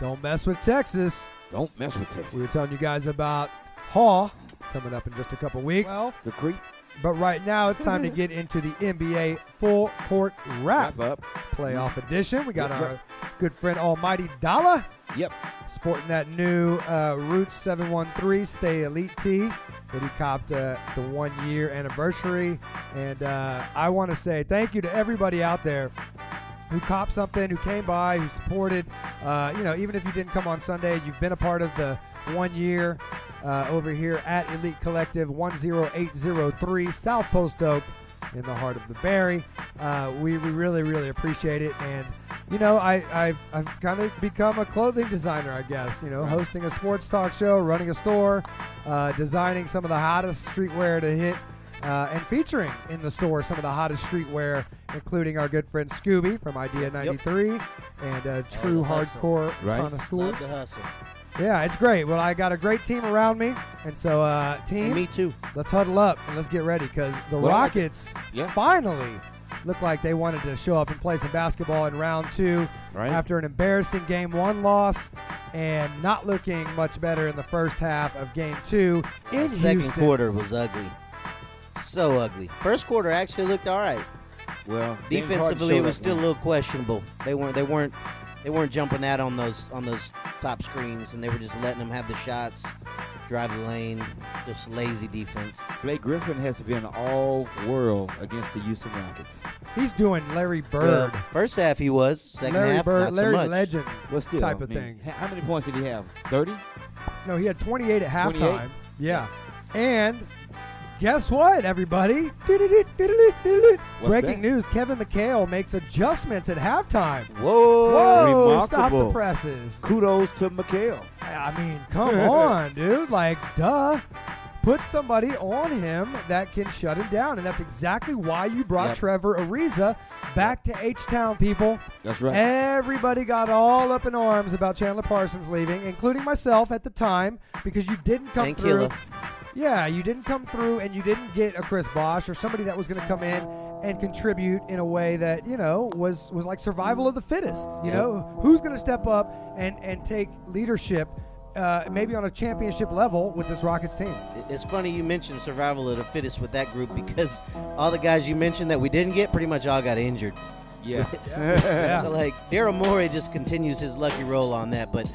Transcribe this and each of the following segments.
Don't mess with Texas. Don't mess with Texas. We were telling you guys about Haw coming up in just a couple weeks. Well, the creep. But right now it's time to get into the NBA Full Court Rap Up. Playoff Edition. We got our good friend Almighty Dolla. Yep. Sporting that new Roots 713 Stay Elite tee that he copped the 1 year anniversary. And I want to say thank you to everybody out there who copped something, who came by, who supported. Even if you didn't come on Sunday, you've been a part of the 1 year over here at Elite Collective 10803 South Post Oak in the heart of the Barry. We really, really appreciate it. And I've kind of become a clothing designer, I guess. Hosting a sports talk show, running a store, designing some of the hottest streetwear to hit, and featuring in the store some of the hottest streetwear, including our good friend Scooby from Idea 93 and True Hardcore Connoisseurs. Love the hustle. Yeah, it's great. Well, I got a great team around me, and so team, And me too. let's huddle up and let's get ready because the Rockets finally looked like they wanted to show up and play some basketball in round 2 after an embarrassing Game 1 loss and not looking much better in the first half of Game 2 in Houston. Second quarter was ugly. So ugly. First quarter actually looked all right. Well, defensively, it was still a little questionable. They weren't jumping out on those top screens, and they were just letting them have the shots, drive the lane, just lazy defense. Blake Griffin has been all world against the Houston Rockets. He's doing Larry Bird. Well, first half he was. Second Larry half, Bird, not Larry so much. Legend type of thing. thing. How many points did he have? 30? No, he had 28 at halftime. 28? Yeah. And guess what, everybody? Breaking news, Kevin McHale makes adjustments at halftime. Whoa. Whoa, stop the Remarkable. presses. Kudos to McHale. I mean, come on, dude. Like, duh. Put somebody on him that can shut him down. And that's exactly why you brought Trevor Ariza back to H-Town, people. That's right. Everybody got all up in arms about Chandler Parsons leaving, including myself at the time, because you didn't come through. Yeah, you didn't come through and you didn't get a Chris Bosh or somebody that was going to come in and contribute in a way that, was like survival of the fittest. Who's going to step up and take leadership maybe on a championship level with this Rockets team? It's funny you mentioned survival of the fittest with that group because all the guys you mentioned that we didn't get pretty much all got injured. Yeah. So, Daryl Morey just continues his lucky roll on that. But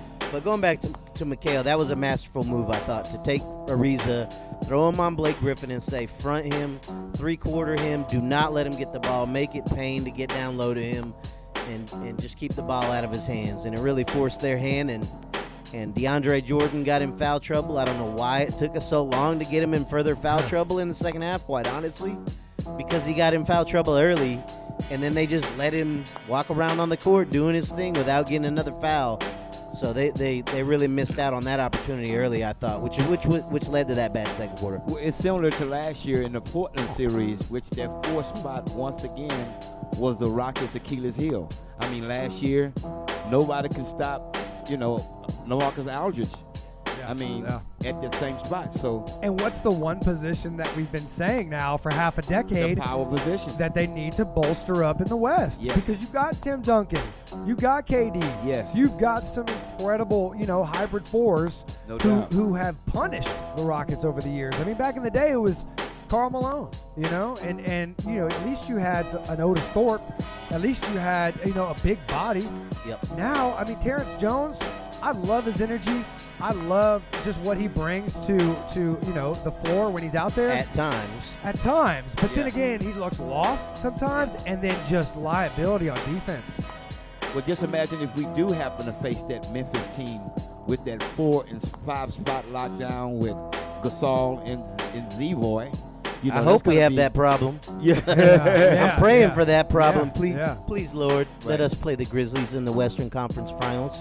going back to McHale, that was a masterful move, I thought, to take Ariza, throw him on Blake Griffin and say front him, three-quarter him, do not let him get the ball, make it pain to get down low to him, and just keep the ball out of his hands. And it really forced their hand, and DeAndre Jordan got in foul trouble. I don't know why it took us so long to get him in further foul trouble in the second half, quite honestly, because he got in foul trouble early, and then they just let him walk around on the court doing his thing without getting another foul. So they really missed out on that opportunity early, I thought, which led to that bad second quarter. Well, it's similar to last year in the Portland series, which their fourth spot once again was the Rockets' Achilles heel. I mean, last year, nobody could stop, LaMarcus Aldridge. At the same spot. So. And what's the one position that we've been saying now for half a decade? The power position. That they need to bolster up in the West. Yes. Because you've got Tim Duncan. You've got KD. Yes. You've got some incredible, hybrid fours who have punished the Rockets over the years. I mean, back in the day, it was Karl Malone, and at least you had an Otis Thorpe. At least you had, a big body. Yep. Now, Terrence Jones, I love his energy. I love just what he brings to the floor when he's out there. At times. But then again, he looks lost sometimes, and then just liability on defense. Well, just imagine if we do happen to face that Memphis team with that 4 and 5 spot lockdown with Gasol and Z-Boy. I hope we have that problem. Yeah. I'm praying for that problem. Please, Lord, let us play the Grizzlies in the Western Conference Finals.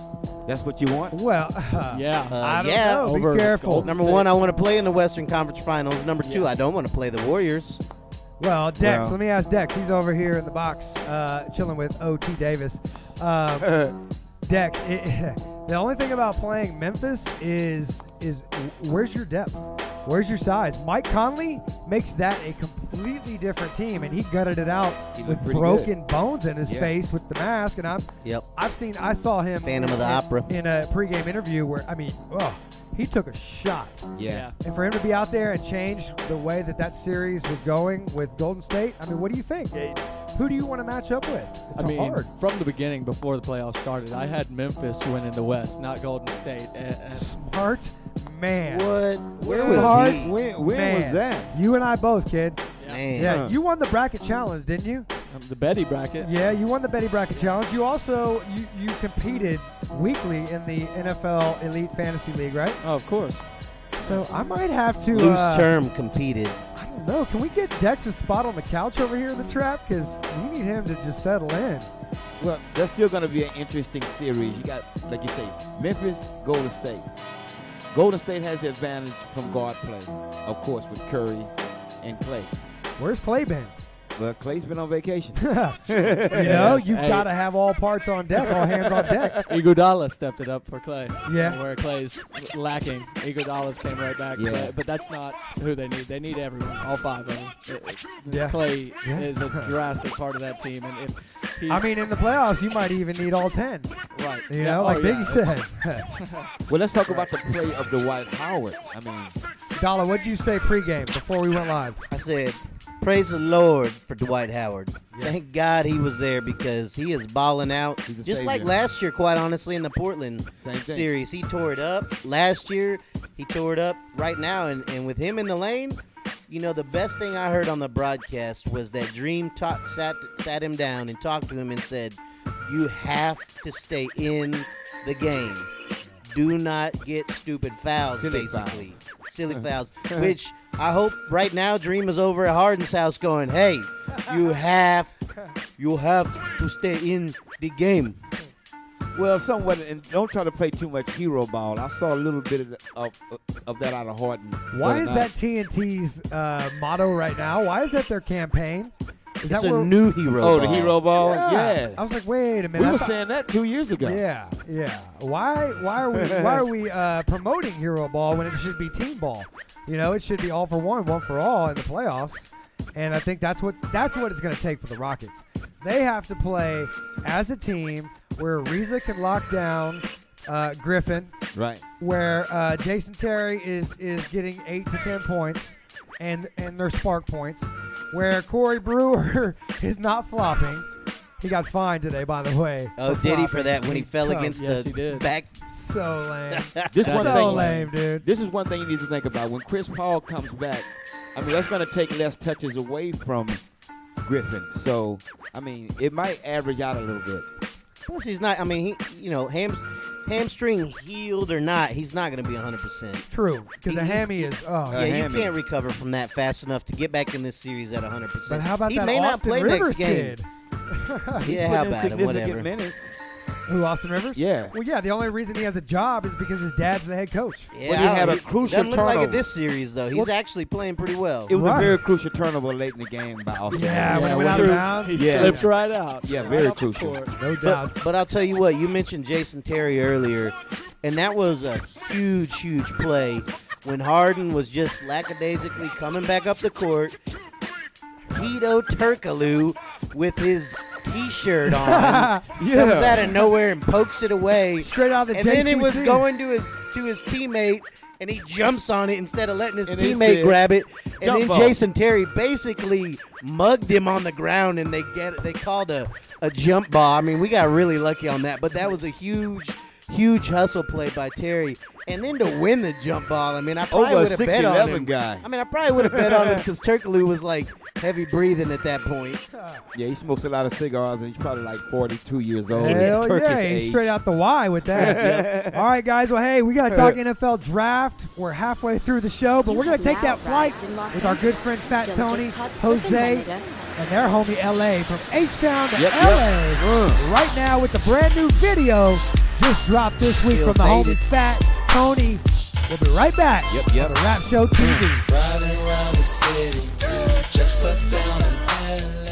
That's what you want? Well, I don't know. Be careful. Number one, I want to play in the Western Conference Finals. Number two, I don't want to play the Warriors. Well, Dex, let me ask Dex. He's over here in the box chilling with O.T. Davis. Dex, the only thing about playing Memphis is where's your depth? Where's your size? Mike Conley makes that a completely different team, and he gutted it out with broken bones in his face with the mask. And I saw him Phantom of the Opera in a pregame interview where he took a shot. Yeah. And for him to be out there and change the way that series was going with Golden State, I mean, what do you think? Who do you want to match up with? It's hard. From the beginning, before the playoffs started, I had Memphis winning the West, not Golden State. Smart man. What? Where was he? When was that? You and I both, kid. Man. Yeah, you won the bracket challenge, didn't you? The Betty bracket. Yeah, you won the Betty bracket challenge. You also you competed weekly in the NFL Elite Fantasy League, right? Oh, of course. So I might have to loose term competed. I don't know. Can we get Dex a spot on the couch over here in the trap? Because we need him to just settle in. Well, that's still going to be an interesting series. You got, like you say, Memphis, Golden State. Golden State has the advantage from guard play, of course, with Curry and Clay. Where's Clay been? Well, Clay's been on vacation. You've got to have all parts on deck, all hands on deck. Dolla stepped it up for Clay. Yeah. Where Clay's lacking, Dolla's came right back. Yeah. But that's not who they need. They need everyone, all five of them. Clay is a drastic part of that team. And if in the playoffs, you might even need all 10. Right. Biggie said. Well, let's talk about the play of Dwight Howard. Dolla, what'd you say pregame before we went live? I said, praise the Lord for Dwight Howard. Thank God he was there because he is balling out. He's a just savior. like last year, quite honestly, in the Portland series. He tore it up. Last year, he tore it up right now. And with him in the lane, the best thing I heard on the broadcast was that Dream sat him down and talked to him and said, you have to stay in the game. Do not get stupid fouls, basically. Silly fouls, which I hope right now Dream is over at Harden's house going, hey, you have to stay in the game. Well, somewhat, and don't try to play too much hero ball. I saw a little bit of that out of Harden. Why is that TNT's motto right now? Why is that their campaign? It's a new hero ball. Oh, the hero ball? Yeah. I was like, wait a minute. We were saying that 2 years ago. Yeah. Why are we promoting hero ball when it should be team ball? It should be all for one for all in the playoffs. And I think that's what it's going to take for the Rockets. They have to play as a team where Ariza can lock down Griffin. Right. Where Jason Terry is getting 8 to 10 points and their spark points. Where Corey Brewer is not flopping. He got fined today, by the way. Oh, did he for that when he fell against the back? So lame. Lame, dude. This is one thing you need to think about. When Chris Paul comes back, that's going to take less touches away from Griffin. So, it might average out a little bit. Plus, he's not. Hamstring healed or not, he's not going to be 100%. True, because a hammy is. You can't recover from that fast enough to get back in this series at 100%. But how about he that may Austin not play Rivers next game. kid? How about him? Whatever. Minutes. Who, Austin Rivers? Yeah. Well, yeah, the only reason he has a job is because his dad's the head coach. Yeah, but he had a crucial doesn't look like turnover. it this series, though. He's actually playing pretty well. It was a very crucial turnover late in the game by Austin. Yeah, when he went out of bounds. He slipped right out. Yeah, right very crucial. No doubt. But I'll tell you what, you mentioned Jason Terry earlier, and that was a huge, huge play when Harden was just lackadaisically coming back up the court. Hedo Turkoglu with his T-shirt on comes out of nowhere and pokes it away. Straight out of the and JCC. then it was going to his teammate, and he jumps on it instead of letting his teammate grab it. And then Jason Terry basically mugged him on the ground, and they called a jump ball. We got really lucky on that, but that was a huge hustle play by Terry. And then to win the jump ball, I probably would have bet on him. Guy. I probably would have bet on him because Turkoglu was like heavy breathing at that point. Yeah, he smokes a lot of cigars, and he's probably like 42 years old. Hell yeah, he's straight out the Y with that. All right, guys. Well, hey, we got to talk NFL draft. We're halfway through the show, but we're going to take that flight with our good friend Fat Tony, Jose, and their homie L.A. from H-Town to L.A. Right now with the brand new video just dropped this week from the homie Fat Tony. We'll be right back on the Rap Show TV. Riding around the city, just touched down in LA.